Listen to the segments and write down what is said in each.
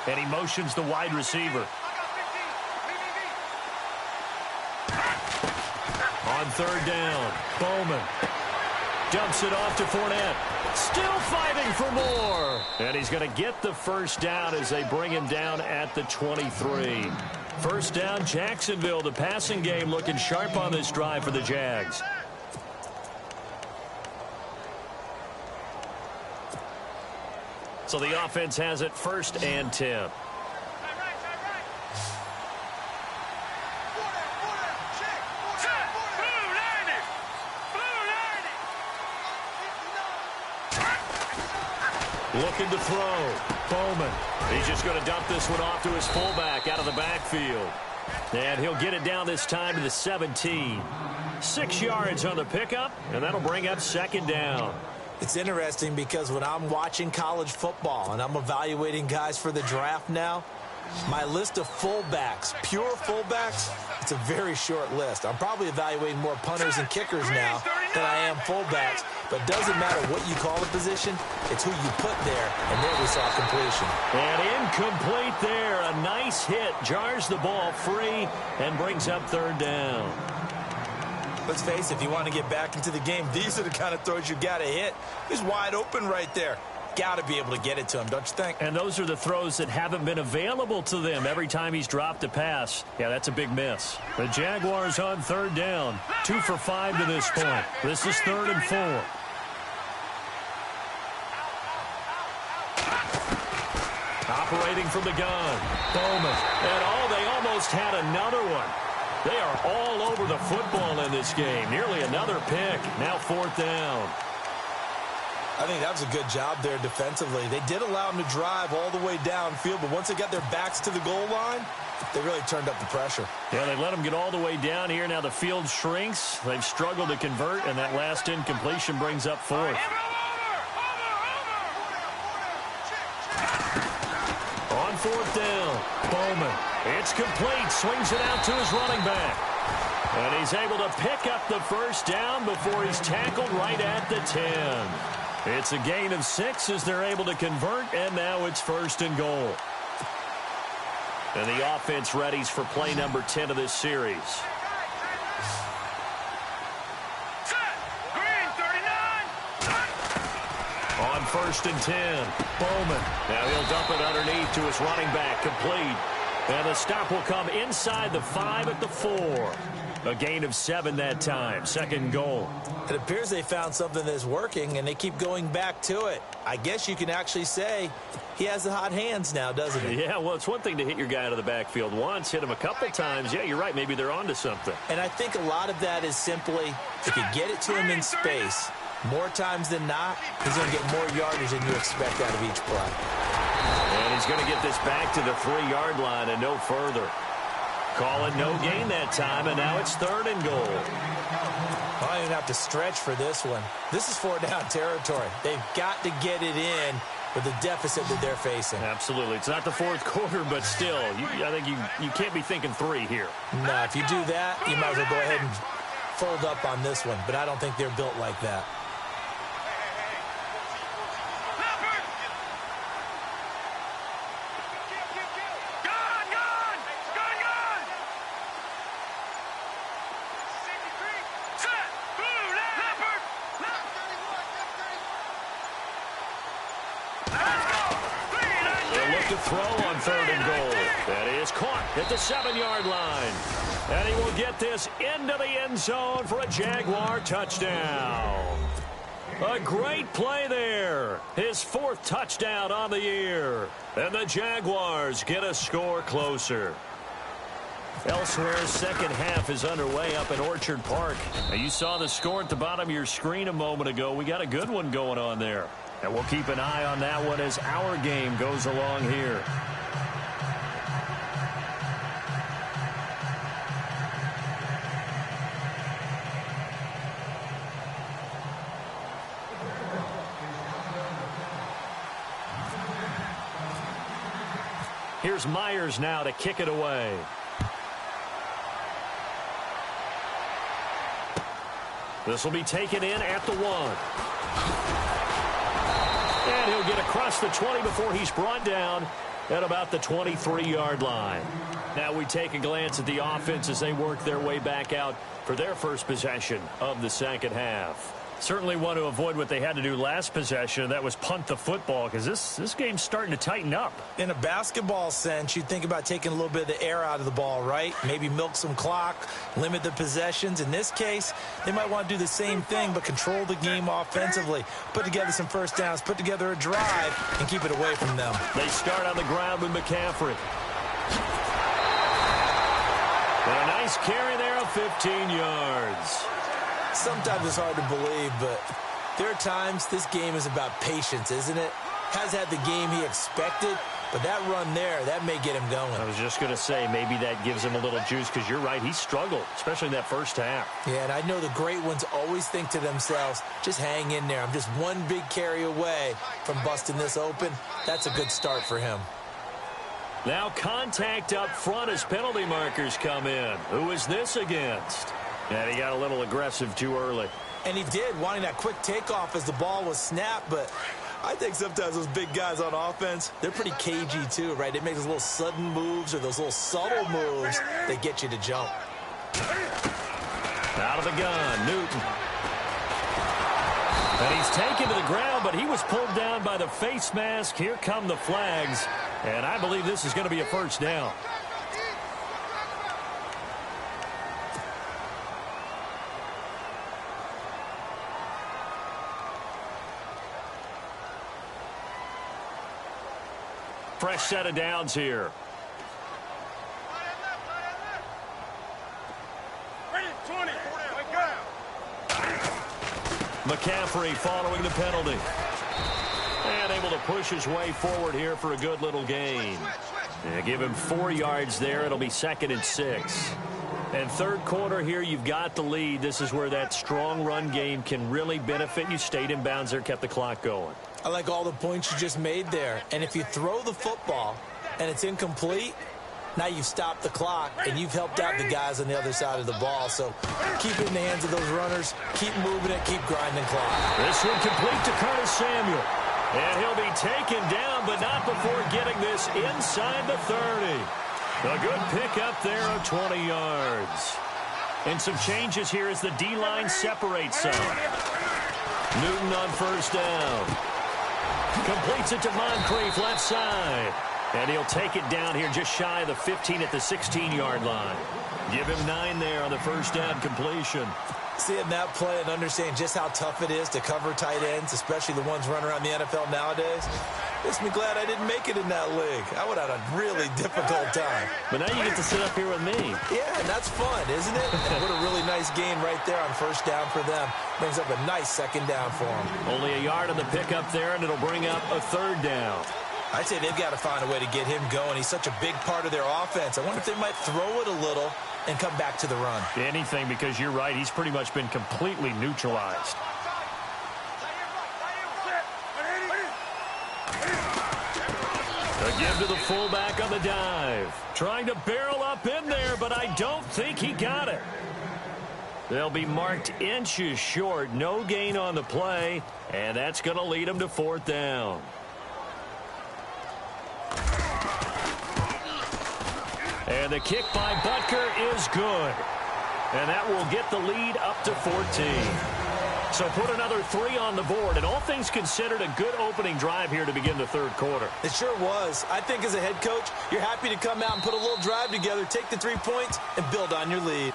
And he motions the wide receiver. On third down, Bowman dumps it off to Fournette. Still fighting for more. And he's going to get the first down as they bring him down at the 23. First down, Jacksonville. The passing game looking sharp on this drive for the Jags. So the offense has it first and 10. Looking to throw. Bowman. He's just going to dump this one off to his fullback out of the backfield. And he'll get it down this time to the 17. 6 yards on the pickup, and that'll bring up second down. It's interesting because when I'm watching college football and I'm evaluating guys for the draft now, my list of fullbacks, pure fullbacks, it's a very short list. I'm probably evaluating more punters and kickers now than I am fullbacks. But it doesn't matter what you call the position, it's who you put there, and there we saw completion. And incomplete there. A nice hit. Jars the ball free and brings up third down. Let's face it, if you want to get back into the game, these are the kind of throws you got to hit. He's wide open right there. Got to be able to get it to him, don't you think? And those are the throws that haven't been available to them every time he's dropped a pass. Yeah, that's a big miss. The Jaguars on third down. 2 for 5 to this point. This is 3rd and 4. Operating from the gun. Bowman. And they almost had another one. They are all over the football in this game. Nearly another pick. Now 4th down. I think that was a good job there defensively. They did allow them to drive all the way downfield, but once they got their backs to the goal line, they really turned up the pressure. Yeah, they let them get all the way down here. Now the field shrinks. They've struggled to convert, and that last incompletion brings up 4th. On 4th down, Bowman. It's complete. Swings it out to his running back. And he's able to pick up the first down before he's tackled right at the 10. It's a gain of 6 as they're able to convert, and now it's 1st and goal. And the offense readies for play number 10 of this series. On 1st and 10, Bowman. Now he'll dump it underneath to his running back, complete. And the stop will come inside the 5 at the 4. A gain of 7 that time. 2nd goal. It appears they found something that's working, and they keep going back to it. I guess you can actually say he has the hot hands now, doesn't he? Yeah, well, it's one thing to hit your guy out of the backfield once, hit him a couple times. Yeah, you're right. Maybe they're onto something. And I think a lot of that is simply if you get it to him in space, more times than not, he's going to get more yardage than you expect out of each play. And he's going to get this back to the 3-yard line and no further. Call it no gain that time, and now it's 3rd and goal. I don't even have to stretch for this one. This is 4-down territory. They've got to get it in with the deficit that they're facing. Absolutely. It's not the 4th quarter, but still, I think you can't be thinking 3 here. No, if you do that, you might as well go ahead and fold up on this one, but I don't think they're built like that. Throw on 3rd and goal. That is caught at the 7-yard line. And he will get this into the end zone for a Jaguar touchdown. A great play there. His 4th touchdown on the year. And the Jaguars get a score closer. Elsewhere, second half is underway up in Orchard Park. Now, you saw the score at the bottom of your screen a moment ago. We got a good one going on there. And we'll keep an eye on that one as our game goes along here. Here's Myers now to kick it away. This will be taken in at the 1. And he'll get across the 20 before he's brought down at about the 23-yard line. Now we take a glance at the offense as they work their way back out for their first possession of the second half. Certainly want to avoid what they had to do last possession. That was punt the football, because this game's starting to tighten up. In a basketball sense, you think about taking a little bit of the air out of the ball, right? Maybe milk some clock, limit the possessions. In this case, they might want to do the same thing, but control the game offensively. Put together some first downs, put together a drive, and keep it away from them. They start on the ground with McCaffrey. And a nice carry there of 15 yards. Sometimes it's hard to believe, but there are times this game is about patience, isn't it? Has had the game he expected, but that run there, that may get him going. I was just going to say, maybe that gives him a little juice, because you're right, he struggled, especially in that first half. Yeah, and I know the great ones always think to themselves, just hang in there. I'm just one big carry away from busting this open. That's a good start for him. Now contact up front as penalty markers come in. Who is this against? And he got a little aggressive too early. And he did, wanting that quick takeoff as the ball was snapped, but I think sometimes those big guys on offense, they're pretty cagey too, right? They make those little sudden moves or those little subtle moves that get you to jump. Out of the gun, Newton. And he's taken to the ground, but he was pulled down by the face mask. Here come the flags, and I believe this is going to be a first down. Fresh set of downs here. McCaffrey following the penalty. And able to push his way forward here for a good little gain. Yeah, give him 4 yards there. It'll be 2nd and 6. And third quarter here, you've got the lead. This is where that strong run game can really benefit you. Stayed in bounds there, kept the clock going. I like all the points you just made there. And if you throw the football and it's incomplete, now you've stopped the clock and you've helped out the guys on the other side of the ball. So keep it in the hands of those runners. Keep moving it. Keep grinding clock. This one complete to Curtis Samuel. And he'll be taken down, but not before getting this inside the 30. A good pickup there of 20 yards. And some changes here as the D-line separates some. Newton on first down. Completes it to Moncrief left side. And he'll take it down here just shy of the 15 at the 16-yard line. Give him 9 there on the first down completion. Seeing that play and understanding just how tough it is to cover tight ends, especially the ones running around the NFL nowadays, makes me glad I didn't make it in that league. I would have had a really difficult time. But now you get to sit up here with me. Yeah, and that's fun, isn't it? And what a really nice gain right there on first down for them. Brings up a nice second down for them. Only a yard on the pickup there, and it'll bring up a third down. I'd say they've got to find a way to get him going. He's such a big part of their offense. I wonder if they might throw it a little and come back to the run. Anything, because you're right. He's pretty much been completely neutralized. A give to the fullback on the dive. Trying to barrel up in there, but I don't think he got it. They'll be marked inches short. No gain on the play, and that's going to lead them to 4th down. And the kick by Butker is good. And that will get the lead up to 14. So put another 3 on the board. And all things considered, a good opening drive here to begin the third quarter. It sure was. I think as a head coach, you're happy to come out and put a little drive together, take the 3 points, and build on your lead.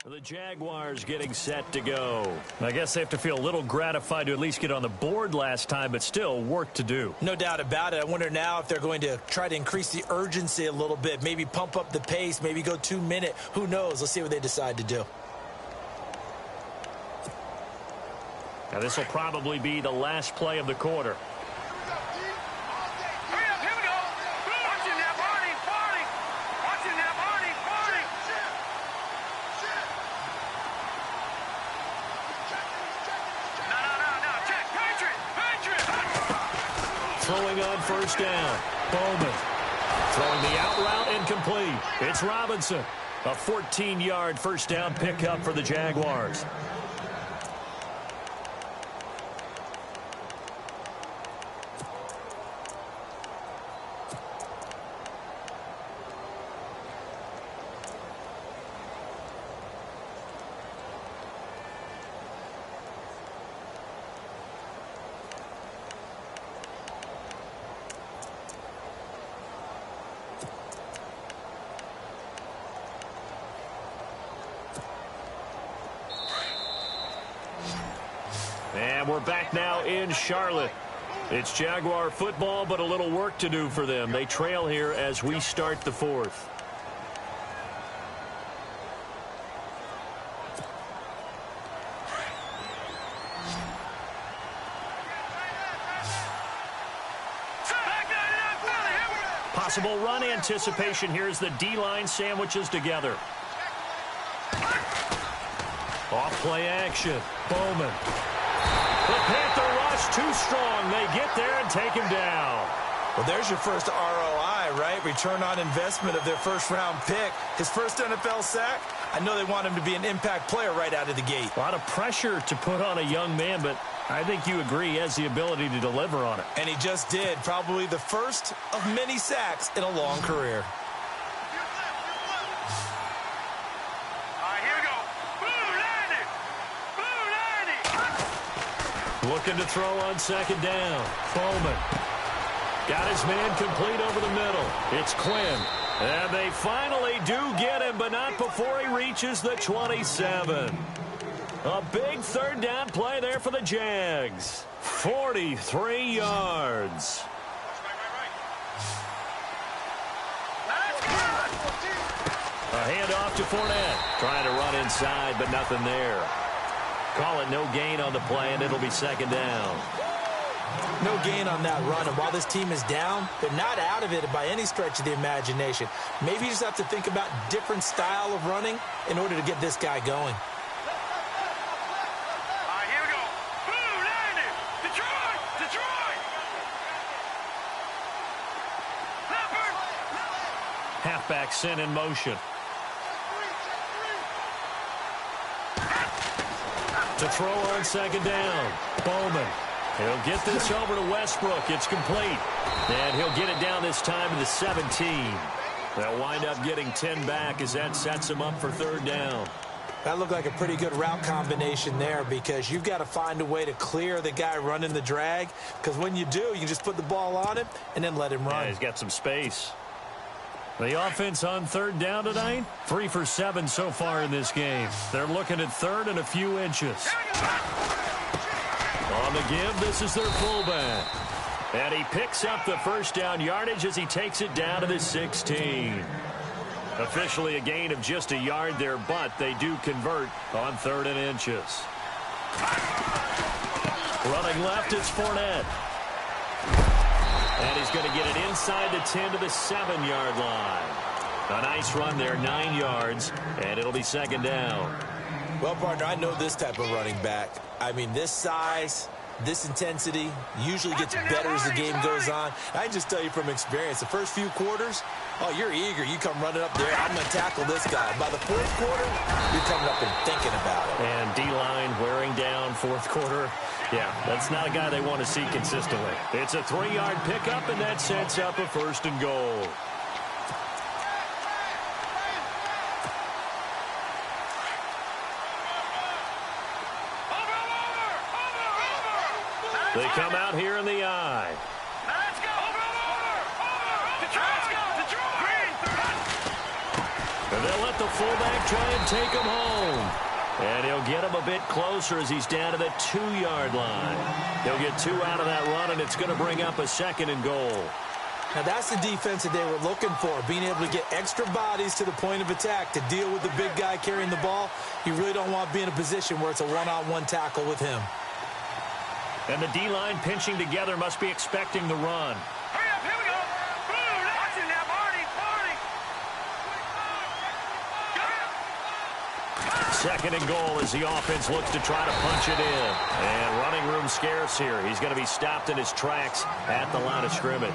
The Jaguars getting set to go. I guess they have to feel a little gratified to at least get on the board last time, but still work to do. No doubt about it. I wonder now if they're going to try to increase the urgency a little bit, maybe pump up the pace, maybe go 2-minute. Who knows? Let's see what they decide to do. Now this will probably be the last play of the quarter. throwing on first down. Bowman throwing the out route incomplete. It's Robinson. A 14-yard first down pickup for the Jaguars. And we're back now in Charlotte. It's Jaguar football, but a little work to do for them. They trail here as we start the fourth. Possible run anticipation here as the D-line sandwiches together. Off play action. Bowman. The Panther rush too strong. They get there and take him down. Well, there's your first ROI, right? Return on investment of their first-round pick. His first NFL sack. I know they want him to be an impact player right out of the gate. A lot of pressure to put on a young man, but I think you agree he has the ability to deliver on it. And he just did. Probably the first of many sacks in a long career. Looking to throw on second down. Bowman. Got his man complete over the middle. It's Quinn. And they finally do get him, but not before he reaches the 27. A big third down play there for the Jags. 43 yards. A handoff to Fournette. Trying to run inside, but nothing there. Call it no gain on the play, and it'll be second down. No gain on that run, and while this team is down, they're not out of it by any stretch of the imagination. Maybe you just have to think about different style of running in order to get this guy going. Here we go. Blue, landed. Detroit, Detroit. Leopard. Halfback sent in motion. To throw on second down. Bowman. He'll get this over to Westbrook. It's complete. And he'll get it down this time to the 17. They'll wind up getting 10 back as that sets him up for third down. That looked like a pretty good route combination there because you've got to find a way to clear the guy running the drag. Because when you do, you can just put the ball on him and then let him run. Yeah, he's got some space. The offense on third down tonight, 3 for 7 so far in this game. They're looking at third and a few inches. On the give, this is their fullback. And he picks up the first down yardage as he takes it down to the 16. Officially a gain of just a yard there, but they do convert on third and inches. Running left, it's Fournette. And he's going to get it inside the 10 to the 7-yard line. A nice run there, 9 yards, and it'll be second down. Well, partner, I know this type of running back. I mean, this size, this intensity usually gets better as the game goes on. I can just tell you from experience, the first few quarters, oh, you're eager. You come running up there, I'm going to tackle this guy. By the fourth quarter, you're coming up and thinking about it. And D-line wearing down fourth quarter. Yeah, that's not a guy they want to see consistently. It's a 3-yard pickup, and that sets up a first and goal. They come out here in the eye. Let's go. Detroit. And they'll let the fullback try and take him home. And he'll get him a bit closer as he's down to the 2-yard line. He'll get 2 out of that run, and it's going to bring up a second and goal. Now, that's the defense that they were looking for, being able to get extra bodies to the point of attack to deal with the big guy carrying the ball. You really don't want to be in a position where it's a one-on-one tackle with him. And the D-line pinching together must be expecting the run. Hurry up, here we go. Watching now, Marty. 2nd and goal as the offense looks to try to punch it in. And running room scarce here. He's going to be stopped in his tracks at the line of scrimmage.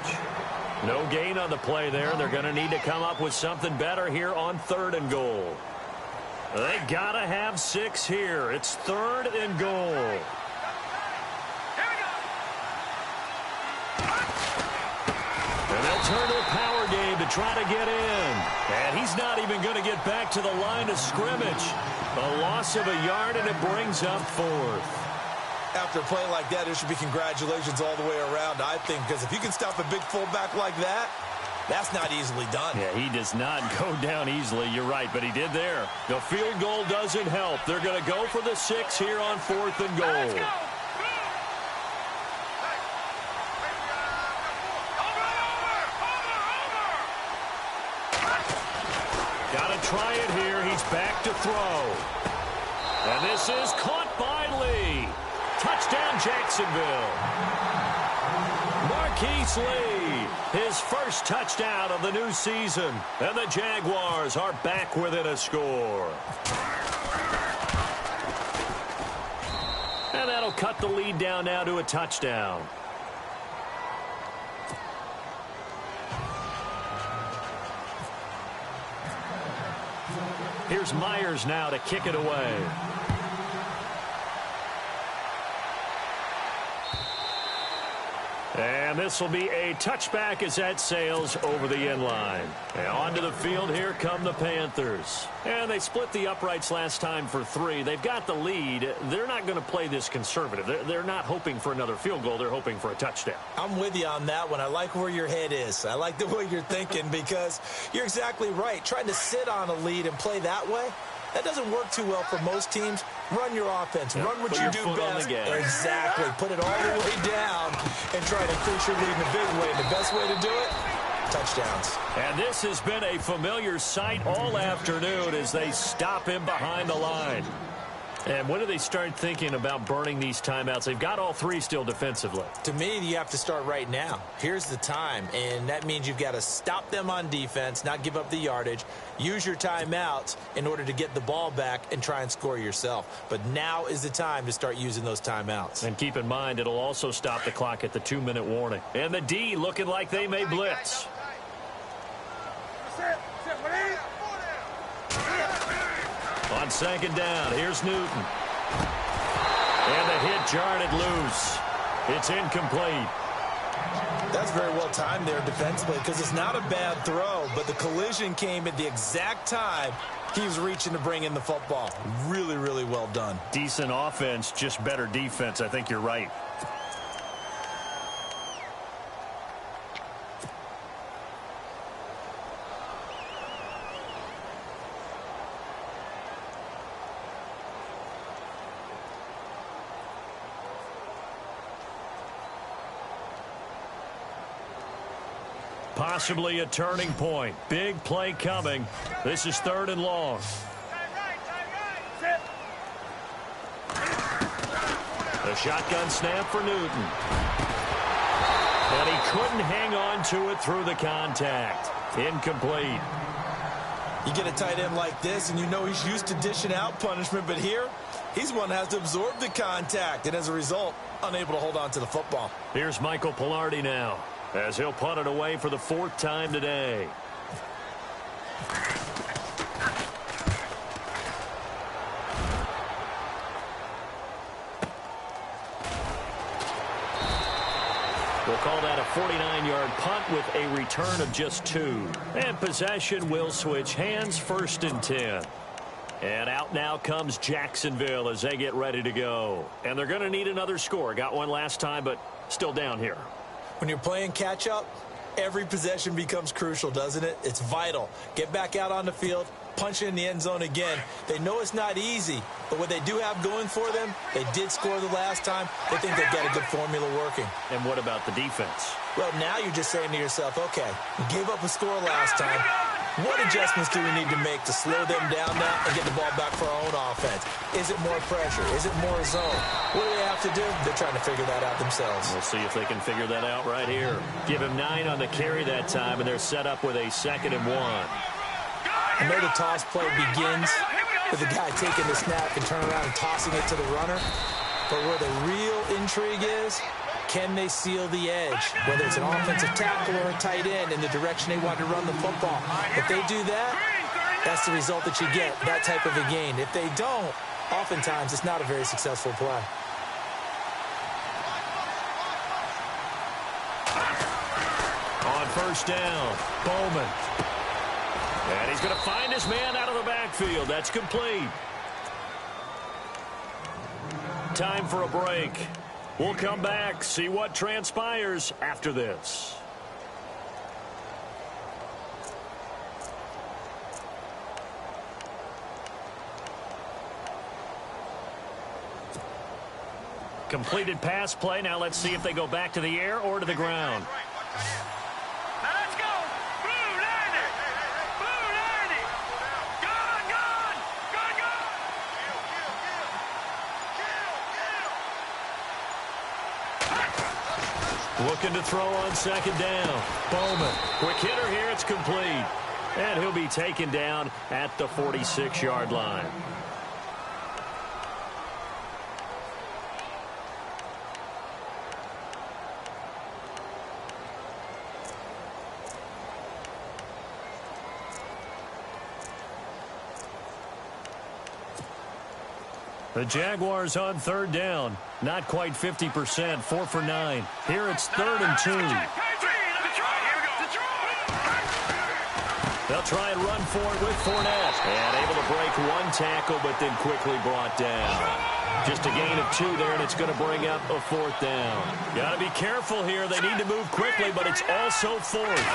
No gain on the play there. They're going to need to come up with something better here on 3rd and goal. They got to have 6 here. It's 3rd and goal. And they'll turn to the power game to try to get in. And he's not even going to get back to the line of scrimmage. A loss of a yard, and it brings up 4th. After a play like that, there should be congratulations all the way around, I think, because if you can stop a big fullback like that, that's not easily done. Yeah, he does not go down easily. You're right, but he did there. The field goal doesn't help. They're going to go for the 6 here on 4th and goal. Got to try it here. He's back to throw. And this is caught by Lee. Touchdown, Jacksonville. Marquise Lee, his first touchdown of the new season. And the Jaguars are back within a score. And that'll cut the lead down now to a touchdown. Here's Myers now to kick it away. And this will be a touchback as that sails over the end line. And onto the field, here come the Panthers. And they split the uprights last time for 3. They've got the lead. They're not going to play this conservative. They're not hoping for another field goal. They're hoping for a touchdown. I'm with you on that one. I like where your head is. I like the way you're thinking because you're exactly right. Trying to sit on a lead and play that way, that doesn't work too well for most teams. Run your offense. Run what you do best. Exactly. Put it all the way down and try to increase your lead in a big way. And the best way to do it, touchdowns. And this has been a familiar sight all afternoon as they stop him behind the line. And when do they start thinking about burning these timeouts? They've got all 3 still defensively. To me, you have to start right now. Here's the time, and that means you've got to stop them on defense, not give up the yardage, use your timeouts in order to get the ball back and try and score yourself. But now is the time to start using those timeouts. And keep in mind, it'll also stop the clock at the 2-minute warning. And the D looking like they may blitz. On 2nd down, here's Newton. And the hit jarred it loose. It's incomplete. That's very well timed there defensively because it's not a bad throw, but the collision came at the exact time he was reaching to bring in the football. Really, really well done. Decent offense, just better defense. I think you're right. Possibly a turning point. Big play coming. This is 3rd and long. The shotgun snap for Newton. And he couldn't hang on to it through the contact. Incomplete. You get a tight end like this, and you know he's used to dishing out punishment, but here, he's one that has to absorb the contact, and as a result, unable to hold on to the football. Here's Michael Pilardi now, as he'll punt it away for the 4th time today. We'll call that a 49-yard punt with a return of just 2. And possession will switch hands, 1st and 10. And out now comes Jacksonville as they get ready to go. And they're going to need another score. Got one last time, but still down here. When you're playing catch-up, every possession becomes crucial, doesn't it? It's vital. Get back out on the field, punch it in the end zone again. They know it's not easy, but what they do have going for them, they did score the last time. They think they've got a good formula working. And what about the defense? Well, now you're just saying to yourself, okay, we gave up a score last time. What adjustments do we need to make to slow them down now and get the ball back for our own offense? Is it more pressure? Is it more zone? What do they have to do? They're trying to figure that out themselves. We'll see if they can figure that out right here. Give him 9 on the carry that time, and they're set up with a 2nd and 1. I know the toss play begins with the guy taking the snap and turning around and tossing it to the runner. But where the real intrigue is, can they seal the edge, whether it's an offensive tackle or a tight end in the direction they want to run the football? If they do that, that's the result that you get, that type of a gain. If they don't, oftentimes it's not a very successful play. On first down, Bowman. And he's going to find his man out of the backfield. That's complete. Time for a break. We'll come back, see what transpires after this. Completed pass play. Now let's see if they go back to the air or to the ground. Now let's go. Blue 90. Blue 90. Gone, gone. Gone, gone. Looking to throw on second down. Bowman. Quick hitter here. It's complete. And he'll be taken down at the 46-yard line. The Jaguars on third down. Not quite 50%. 4 for 9. Here it's 3rd and 2. They'll try and run for it with Fournette. And able to break one tackle, but then quickly brought down. Just a gain of 2 there, and it's going to bring up a 4th down. Got to be careful here. They need to move quickly, but it's also 4th.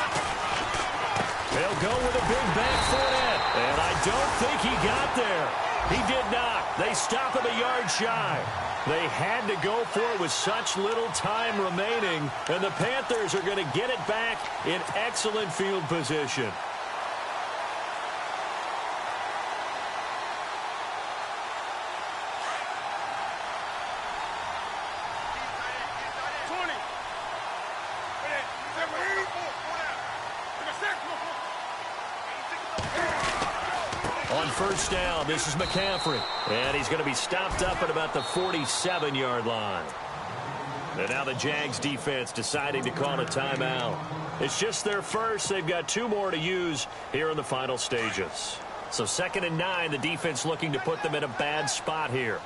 They'll go with a big back Fournette. And I don't think he got there. He did not. They stop him a yard shy. They had to go for it with such little time remaining, and the Panthers are going to get it back in excellent field position. On first down, this is McCaffrey. And he's going to be stopped up at about the 47-yard line. And now the Jags defense deciding to call a timeout. It's just their first. They've got 2 more to use here in the final stages. So 2nd and 9, the defense looking to put them in a bad spot here.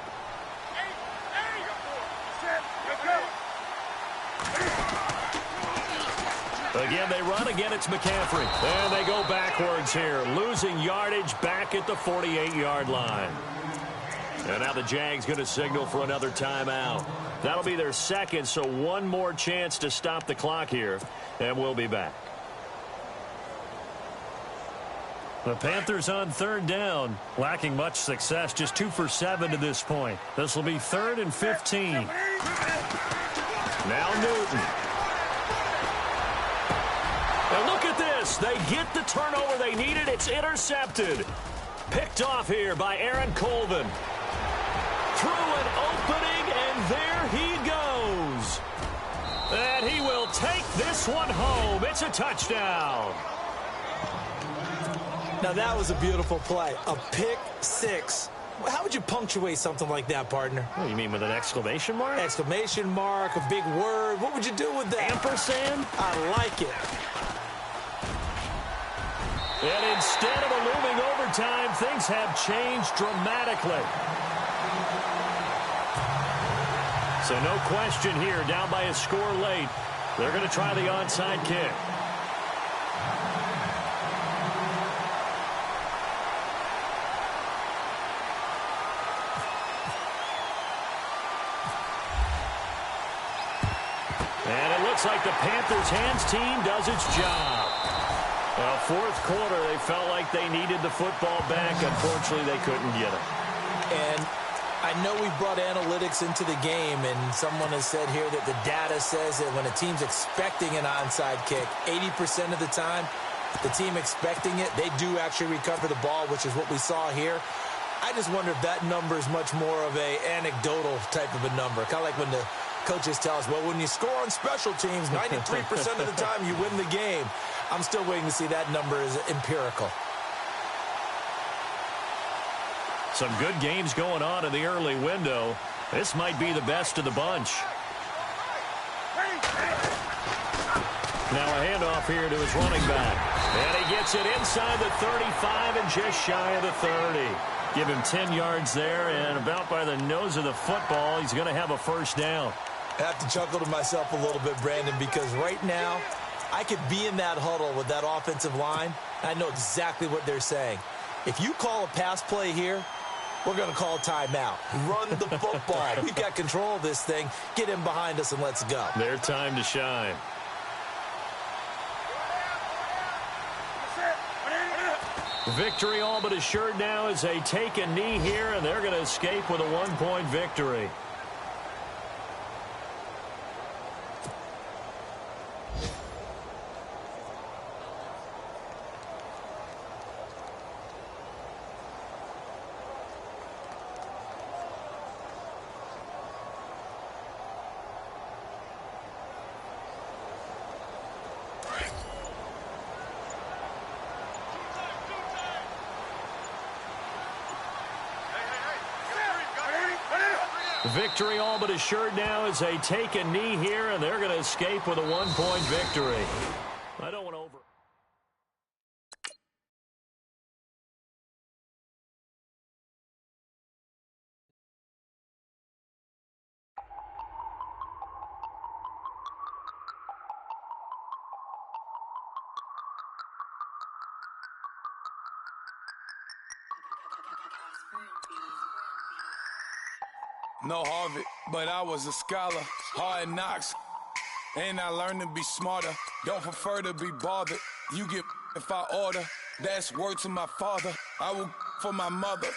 Again, they run. Again, it's McCaffrey. And they go backwards here, losing yardage back at the 48-yard line. And now the Jags going to signal for another timeout. That'll be their 2nd, so 1 more chance to stop the clock here, and we'll be back. The Panthers on 3rd down, lacking much success, just 2 for 7 to this point. This will be 3rd and 15. Now Newton. And look at this. They get the turnover they needed. It's intercepted. Picked off here by Aaron Colvin. Through an opening, and there he goes. And he will take this one home. It's a touchdown. Now, that was a beautiful play. A pick 6. How would you punctuate something like that, partner? What do you mean, with an exclamation mark? Exclamation mark, a big word. What would you do with that? Ampersand? I like it. And instead of a looming overtime, things have changed dramatically. So no question here, down by a score late. They're going to try the onside kick. And it looks like the Panthers' hands team does its job. Well, 4th quarter, they felt like they needed the football back. Unfortunately, they couldn't get it. And I know we brought analytics into the game, and someone has said here that the data says that when a team's expecting an onside kick, 80% of the time, the team expecting it, they do actually recover the ball, which is what we saw here. I just wonder if that number is much more of a anecdotal type of a number. Kind of like when the coaches tell us, well, when you score on special teams, 93% of the time you win the game. I'm still waiting to see that number is empirical. Some good games going on in the early window. This might be the best of the bunch. Now a handoff here to his running back. And he gets it inside the 35 and just shy of the 30. Give him 10 yards there, and about by the nose of the football, he's going to have a first down. I have to chuckle to myself a little bit, Brandon, because right now I could be in that huddle with that offensive line. I know exactly what they're saying. If you call a pass play here, we're going to call a timeout. Run the football. We've got control of this thing. Get in behind us and let's go. Their time to shine. Victory all but assured now as they take a knee here, and they're going to escape with a one-point victory. Victory all but assured now as they take a knee here, and they're going to escape with a one-point victory. I don't want to over. No Harvard, but I was a scholar. Hard knocks, and I learned to be smarter. Don't prefer to be bothered. You get if I order. That's word to my father. I will for my mother.